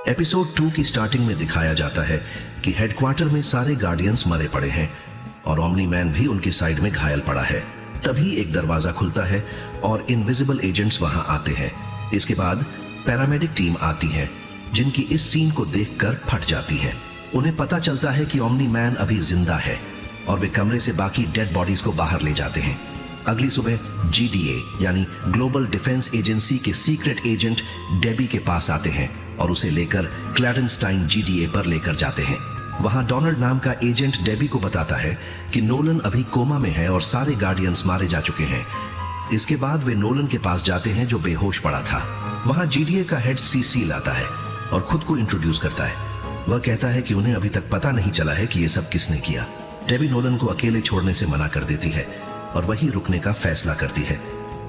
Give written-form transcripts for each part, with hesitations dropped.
Episode 2 की starting में दिखाया जाता है कि हेडक्वार्टर में सारे गार्डियंस मरे पड़े हैं और ओमनी मैन भी उनकी साइड में घायल पड़ा है। तभी एक दरवाजा खुलता है और इनविजिबल एजेंट्स वहां आते हैं। इसके बाद पैरामेडिक टीम आती है, जिनकी इस सीन को देखकर फट जाती है। उन्हें पता चलता है कि ओमनी मैन अभी जिंदा है और वे कमरे से बाकी डेड बॉडीज को बाहर ले जाते हैं। अगली सुबह जीडीए यानी ग्लोबल डिफेंस एजेंसी के सीक्रेट एजेंट डेबी के पास आते हैं और उसे लेकर क्लैडेनस्टाइन जीडीए पर लेकर जाते हैं। वहां डोनाल्ड नाम का एजेंट डेबी को बताता है कि नोलन अभी कोमा में है और सारे गार्डियंस मारे जा चुके हैं। इसके बाद वे नोलन के पास जाते हैं जो बेहोश पड़ा था। वहां जीडीए का हेड सीसील आता है और खुद को इंट्रोड्यूस करता है। वह कहता है कि उन्हें अभी तक पता नहीं चला है कि ये सब किसने किया। डेबी नोलन को अकेले छोड़ने से मना कर देती है और वही रुकने का फैसला करती है।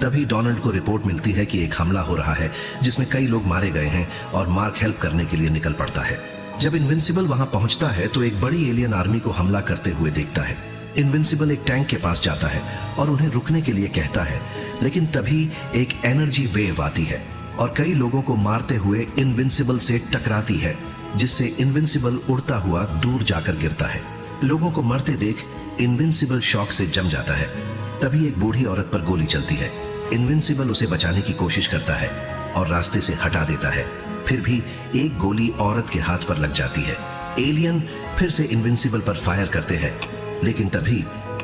तभी डोनाल्ड को रिपोर्ट मिलती है कि एक हमला हो रहा है जिसमें कई लोग मारे गए हैं और मार्क हेल्प करने के लिए निकल पड़ता है। जब इनविंसिबल वहां पहुंचता है तो एक बड़ी एलियन आर्मी को हमला करते हुए देखता है। इनविंसिबल एक टैंक के पास जाता है और उन्हें रुकने के लिए कहता है, लेकिन तभी एक एनर्जी वेव आती है और कई लोगों को मारते हुए इनविंसिबल से टकराती है, जिससे इनविंसिबल उड़ता हुआ दूर जाकर गिरता है। लोगों को मरते देख इनविंसिबल शॉक से जम जाता है। तभी एक बूढ़ी औरत पर गोली चलती है। इनविंसिबल उसे बचाने की कोशिश करता है और रास्ते से हटा देता है। फिर भी एक गोली औरत के हाथ पर लग जाती है। एलियन फिर से इनविंसिबल पर फायर करते हैं, लेकिन तभी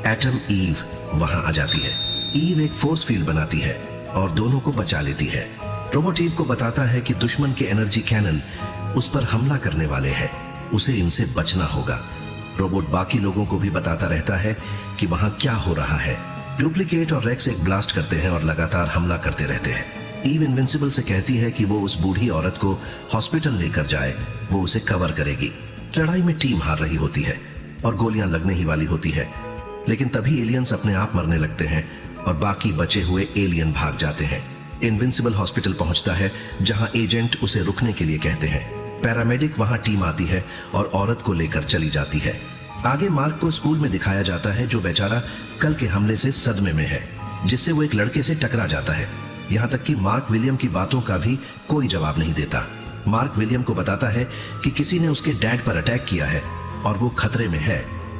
एटम ईव वहां आ जाती है। ईव एक फोर्स फील्ड बनाती है और दोनों को बचा लेती है। रोबोट ईव को बताता है कि दुश्मन के एनर्जी कैनन उस पर हमला करने वाले हैं, उसे इनसे बचना होगा। रोबोट बाकी लोगों को भी बताता रहता है कि वहां क्या हो रहा है। डुप्लीकेट और रेक्स एक ब्लास्ट करते हैं और लगातार हमला करते रहते हैं। ईव इनविंसिबल से कहती है कि वो उस बूढ़ी औरत को हॉस्पिटल लेकर जाए, वो उसे कवर करेगी। लड़ाई में टीम हार रही होती है और गोलियां लगने ही वाली होती है, लेकिन तभी एलियंस अपने आप मरने लगते हैं और बाकी बचे हुए एलियन भाग जाते हैं। इनविंसिबल हॉस्पिटल पहुंचता है जहां एजेंट उसे रुकने के लिए कहते हैं। पैरामेडिक वहां टीम आती है और औरत को लेकर चली जाती है। आगे मार्क को स्कूल में दिखाया जाता है, जो बेचारा कल के हमले से सदमे में है, जिससे वो एक लड़के से टकरा जाता है। यहाँ तक कि मार्क विलियम की बातों का भी कोई जवाब नहीं देता। मार्क विलियम को बताता है कि किसी ने उसके डैड पर अटैक किया है और वो खतरे में है।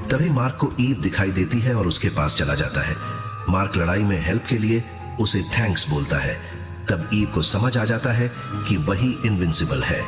तभी मार्क को ईव दिखाई देती है और उसके पास चला जाता है। मार्क लड़ाई में हेल्प के लिए उसे थैंक्स बोलता है। तब ईव को समझ आ जाता है कि वही इनविंसिबल है।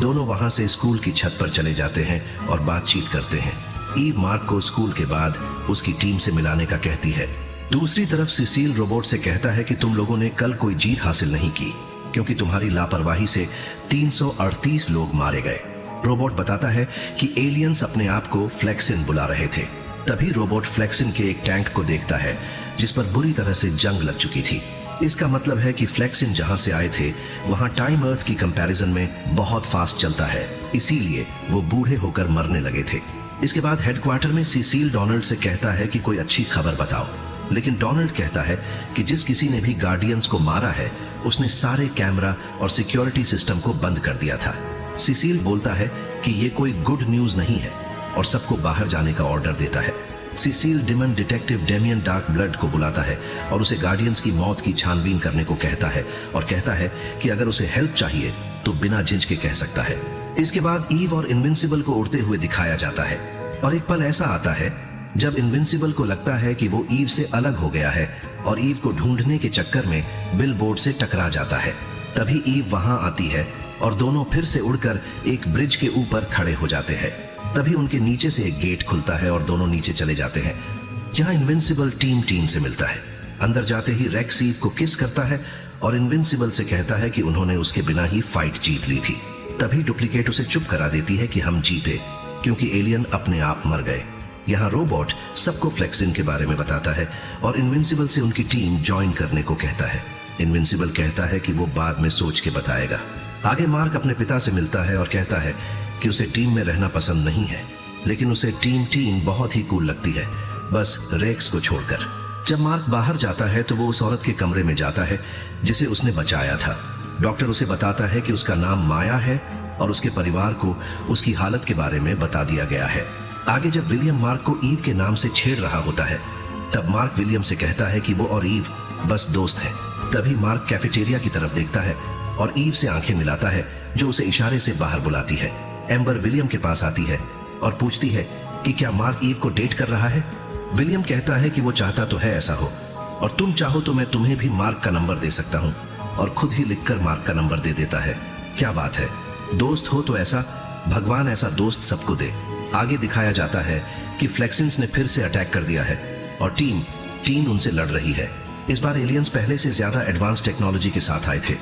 दोनों वहां से स्कूल की छत पर चले जाते हैं और बातचीत करते हैं। ईव मार्क को स्कूल के बाद उसकी टीम से मिलाने का कहती है। दूसरी तरफ सिसील रोबोट से कहता है कि तुम लोगों ने कल कोई जीत हासिल नहीं की, क्योंकि तुम्हारी लापरवाही से 338 लोग मारे गए। रोबोट बताता है कि एलियंस अपने आप को फ्लेक्सिन बुला रहे थे। तभी रोबोट फ्लेक्सिन के एक टैंक को देखता है जिस पर बुरी तरह से जंग लग चुकी थी। इसका मतलब है कि फ्लेक्सिन जहां से आए थे वहां टाइम अर्थ की कंपैरिजन में बहुत फास्ट चलता है, इसीलिए वो बूढ़े होकर मरने लगे थे। इसके बाद हेडक्वार्टर में सीसील डोनाल्ड से कहता है कि कोई अच्छी खबर बताओ, लेकिन डोनाल्ड कहता है कि जिस किसी ने भी गार्डियंस को मारा है उसने सारे कैमरा और सिक्योरिटी सिस्टम को बंद कर दिया था। सीसील बोलता है कि ये कोई गुड न्यूज नहीं है और सबको बाहर जाने का ऑर्डर देता है। सीसील डिमन डिटेक्टिव डेमियन डार्क ब्लड को बुलाता है और उसे गार्डियंस की मौत की छानबीन करने को कहता है और कहता है कि अगर उसे हेल्प चाहिए तो बिना झिझके कह सकता है। इसके बाद ईव और इनविंसिबल को उड़ते हुए दिखाया जाता है और एक पल ऐसा आता है जब इनविंसिबल को लगता है कि वो ईव से अलग हो गया है और ईव को ढूंढने के चक्कर में बिल बोर्ड से टकरा जाता है। तभी ईव वहां आती है और दोनों फिर से उड़कर एक ब्रिज के ऊपर खड़े हो जाते हैं। तभी उनके नीचे से एक गेट खुलता है और दोनों नीचे चले जाते हैं। यहाँ इनविंसिबल टीम से मिलता है। अंदर जाते ही रेक्स ईव को किस करता है और इनविंसिबल से कहता है कि उन्होंने उसके बिना ही फाइट जीत ली थी। तभी डुप्लीकेट उसे चुप करा देती है कि हम जीते, क्योंकि एलियन अपने आप मर गए। यहाँ रोबोट सबको फ्लेक्सिन के बारे में बताता है और इनविंसिबल से उनकी टीम ज्वाइन करने को कहता है। इनविंसिबल कहता है कि वो बाद में सोच के बताएगा। आगे मार्क अपने पिता से मिलता है और कहता है कि उसे टीम में रहना पसंद नहीं है, लेकिन उसे टीम बहुत ही कूल लगती है, बस रेक्स को छोड़कर। जब मार्क बाहर जाता है तो वो उस औरत के कमरे में जाता है जिसे उसने बचाया था। डॉक्टर उसे बताता है कि उसका नाम माया है और उसके परिवार को उसकी हालत के बारे में बता दिया गया है। आगे जब विलियम मार्क को ईव के नाम से छेड़ रहा होता है तब मार्क विलियम से कहता है कि वो और ईव बस दोस्त है। तभी मार्क कैफेटेरिया की तरफ देखता है और ईव से आंखें मिलाता है जो उसे इशारे से बाहर बुलाती है। एम्बर विलियम के पास आती है और पूछती है कि क्या मार्क ईव को डेट कर रहा है। विलियम कहता है कि वो चाहता तो है ऐसा हो, और तुम चाहो तो मैं तुम्हें भी मार्क का नंबर दे सकता हूँ, और खुद ही लिखकर मार्क का नंबर दे देता है। क्या बात है, दोस्त हो तो ऐसा, भगवान ऐसा दोस्त सबको दे। आगे दिखाया जाता है कि फ्लेक्सिन्स ने फिर से अटैक कर दिया है और टीन उनसे लड़ रही है। इस बार एलियंस पहले से ज्यादा एडवांस टेक्नोलॉजी के साथ आए थे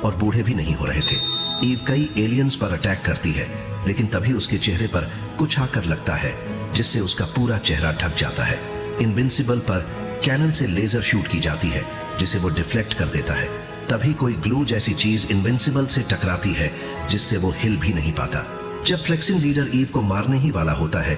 और बूढ़े भी नहीं हो रहे थे। ईव कई एलियंस पर अटैक करती है, लेकिन तभी उसके चेहरे पर कुछ आकर लगता है जिससे उसका पूरा चेहरा ढक जाता है। इनविंसिबल पर कैनन से लेजर शूट की जाती है जिसे वो डिफ्लेक्ट कर देता है। तभी कोई ग्लू जैसी चीज इनविंसिबल से टकराती है जिससे वो हिल भी नहीं पाता। जब फ्लेक्सिन लीडर ईव को मारने ही वाला होता है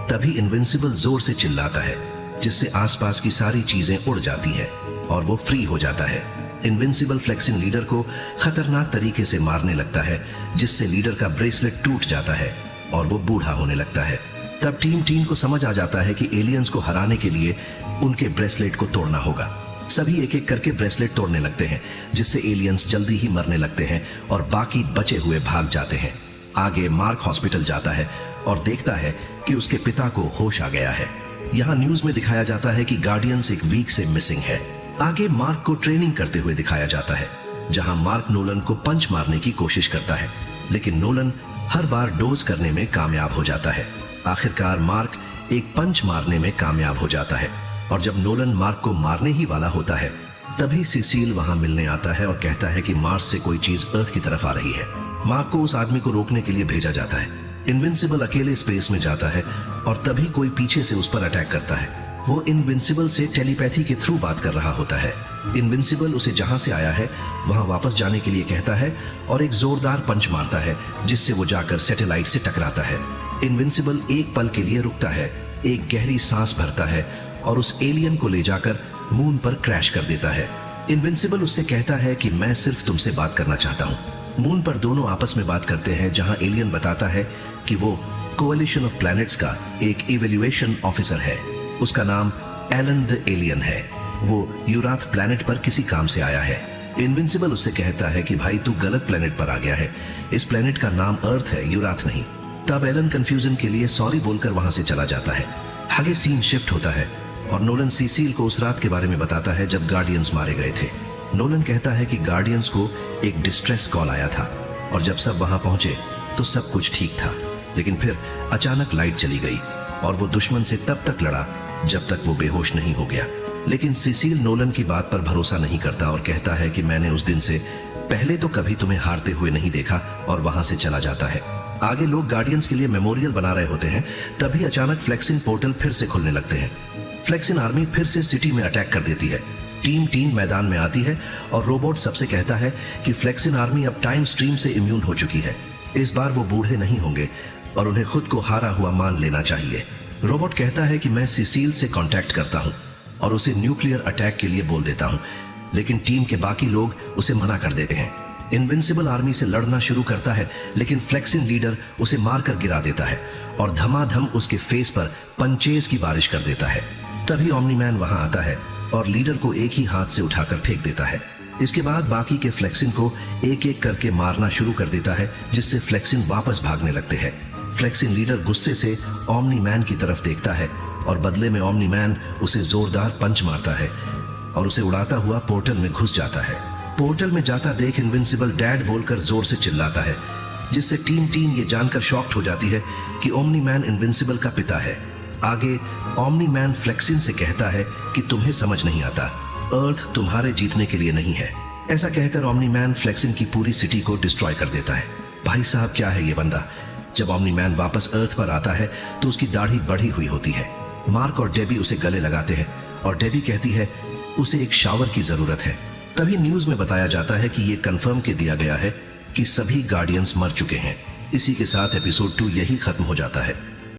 तभी इनविंसिबल जोर से चिल्लाता है जिससे आसपास की सारी चीजें उड़ जाती है और वो फ्री हो जाता है। इनविंसिबल फ्लेक्सिन लीडर को खतरनाक तरीके से मारने लगता है जिससे लीडर का ब्रेसलेट टूट जाता है और वो बूढ़ा होने लगता है। तब टीम को समझ आ जाता है कि एलियंस को हराने के लिए उनके ब्रेसलेट को तोड़ना होगा। सभी एक एक करके ब्रेसलेट तोड़ने लगते हैं जिससे एलियंस जल्दी ही मरने लगते हैं और बाकी बचे हुए भाग जाते हैं। आगे मार्क हॉस्पिटल जाता है और देखता है कि उसके पिता को होश आ गया है। यहाँ न्यूज में दिखाया जाता है कि गार्डियंस एक वीक से मिसिंग है। आगे मार्क को ट्रेनिंग करते हुए दिखाया जाता है जहां मार्क नोलन को पंच मारने की कोशिश करता है, लेकिन नोलन हर बार डोज करने में कामयाब हो जाता है। आखिरकार मार्क एक पंच मारने में कामयाब हो जाता है और जब नोलन मार्क को मारने ही वाला होता है तभी सिसिल वहां मिलने आता है और कहता है कि मार्स से कोई चीज अर्थ की तरफ आ रही है। मार्क को उस आदमी को रोकने के लिए भेजा जाता है। इनविंसिबल अकेले स्पेस में जाता है और तभी कोई पीछे से उस पर अटैक करता है। वो इनविंसिबल से टेलीपैथी के थ्रू बात कर रहा होता है। इनविंसिबल उसे जहां से आया है वहां वापस जाने के लिए कहता है और एक जोरदार पंच मारता है जिससे वो जाकर सैटेलाइट से टकराता है। इनविंसिबल एक पल के लिए रुकता है, एक गहरी सांस भरता है और उस एलियन को ले जाकर मून पर क्रैश कर देता है। इनविंसिबल उससे कहता है कि मैं सिर्फ तुमसे बात करना चाहता हूँ। मून पर दोनों आपस में बात करते हैं जहां एलियन बताता है कि वो कोएलिशन ऑफ प्लैनेट्स का एक इवैल्यूएशन ऑफिसर है। उसका नाम एलन द एलियन है। वो यूराथ प्लैनेट पर किसी काम से आया है। इनविंसिबल उससे कहता है कि भाई तू गलत प्लैनेट पर आ गया है, इस प्लैनेट का नाम अर्थ है, यूराथ नहीं। तब एलन कंफ्यूजन के लिए सॉरी बोलकर वहां से चला जाता है। आगे सीन शिफ्ट होता है और नोलन सिसिल को उस रात के बारे में बताता है जब गार्डियंस मारे गए थे। नोलन कहता है कि गार्डियंस को एक डिस्ट्रेस कॉल आया था और जब सब वहां पहुंचे तो सब कुछ ठीक था, लेकिन फिर अचानक लाइट चली गई और वो दुश्मन से तब तक लड़ा जब तक वो बेहोश नहीं हो गया। लेकिन सिसिल नोलन की बात पर भरोसा नहीं करता और कहता है कि मैंने उस दिन से पहले तो कभी तुम्हें हारते हुए नहीं देखा और वहां से चला जाता है। आगे लोग गार्डियंस के लिए मेमोरियल बना रहे होते हैं, तभी अचानक फ्लेक्सिन पोर्टल फिर से खुलने लगते हैं। फ्लेक्सिन आर्मी फिर से सिटी में अटैक कर देती है। टीम मैदान में आती है और रोबोट सबसे कहता है कि फ्लेक्सिन आर्मी अब टाइम स्ट्रीम से इम्यून हो चुकी है। इस बार वो बूढ़े नहीं होंगे और उन्हें खुद को हारा हुआ मान लेना चाहिए। रोबोट कहता है कि मैं सिसिल से कांटेक्ट करता हूं और उसे न्यूक्लियर अटैक के लिए बोल देता हूं, लेकिन टीम के बाकी लोग उसे मना कर देते हैं। इनविंसिबल आर्मी से लड़ना शुरू करता है, लेकिन फ्लेक्सिन लीडर उसे मारकर गिरा देता है और धमाधम उसके फेस पर पंचेज की बारिश कर देता है। तभी ओमनी मैन वहां आता है और लीडर को एक ही हाथ से उठाकर फेंक देता है। इसके बाद बाकी के फ्लेक्सिन को एक एक करके मारना शुरू कर देता है, जिससे फ्लेक्सिन वापस भागने लगते हैं। फ्लेक्सिन लीडर गुस्से से ओमनी मैन की तरफ देखता है और बदले में ओमनी मैन उसे जोरदार पंच मारता है और उसे उड़ाता हुआ पोर्टल में घुस जाता है। पोर्टल में जाता देख इनविंसिबल डैड बोलकर जोर से चिल्लाता है, जिससे टीम ये जानकर शॉक्ड हो जाती है कि ओमनी मैन इनविंसिबल का पिता है। आगे ओमनी मैन फ्लेक्सिन से कहता है कि तुम्हें समझ नहीं आता, अर्थ तुम्हारे जीतने के लिए नहीं है। ऐसा कहकर ओमनी मैन फ्लेक्सिन की पूरी सिटी को डिस्ट्रॉय कर देता है। भाई साहब क्या है ये बंदा। जब ओमनी मैन वापस अर्थ पर आता है तो उसकी दाढ़ी बढ़ी हुई होती है। मार्क और डेबी उसे गले लगाते हैं और डेबी कहती है उसे एक शावर की जरूरत है। तभी न्यूज में बताया जाता है कि ये कंफर्म कर दिया गया है कि सभी गार्डियंस मर चुके हैं। इसी के साथ एपिसोड 2 यही खत्म हो जाता है।